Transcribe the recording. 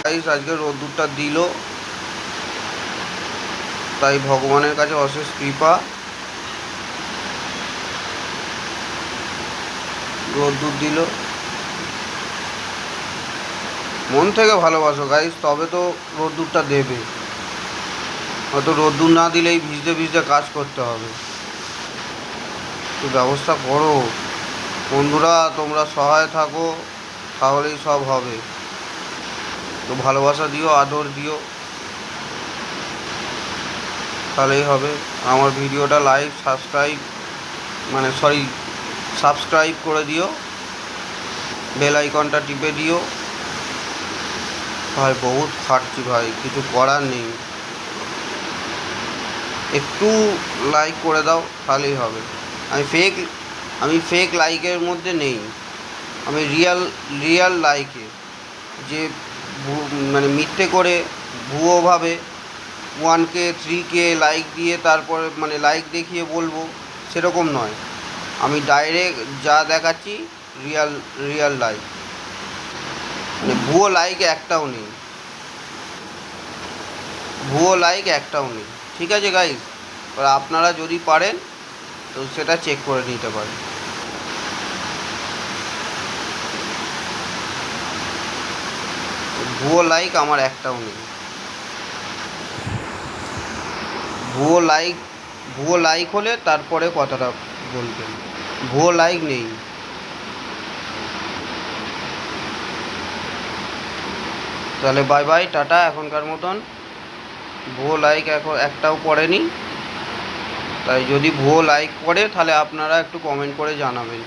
Guys আজকে রোদ্দুরটা দিল, তাই ভগবানের কাছে অশেষ কৃপা। রোদ্দুর দিল, মন থেকে ভালোবাসো গাইস, তবে তো রোদ্দুরটা দেবে। হয়তো রোদ্দুর না দিলেই ভিজতে ভিজতে কাজ করতে হবে। তো ব্যবস্থা করো বন্ধুরা, তোমরা সহায় থাকো, তাহলেই সব হবে। তো ভালোবাসা দিও, আদর দিও, তাহলেই হবে। আমার ভিডিওটা লাইক সাবস্ক্রাইব করে দিও, বেল আইকনটা টিপে দিও। ভাই বহুত খাটছি ভাই, কিছু করার নেই, একটু লাইক করে দাও তাহলেই হবে। আমি ফেক লাইকের মধ্যে নেই, আমি রিয়াল লাইকে, যে মানে মিথ্যে করে ভুয়োভাবে 1K 3K লাইক দিয়ে তারপরে মানে লাইক দেখিয়ে বলবো, সেরকম নয়। আমি ডাইরেক্ট যা দেখাচ্ছি রিয়াল লাইক, মানে ভুয়ো লাইক একটাও নেই। ঠিক আছে গাইস, এবার আপনারা যদি পারেন তো সেটা চেক করে নিতে পারেন। ভুয়ো লাইক আমার একটাও নেই। ভুয়ো লাইক হলে তারপরে কথাটা বলবেন, ভুয়ো লাইক নেই। তাহলে বাই বাই, টাটা এখনকার মতন। ভুয়ো লাইক এখন একটাও পড়েনি, তাই যদি ভুয়ো লাইক পড়ে তাহলে আপনারা একটু কমেন্ট করে জানাবেন।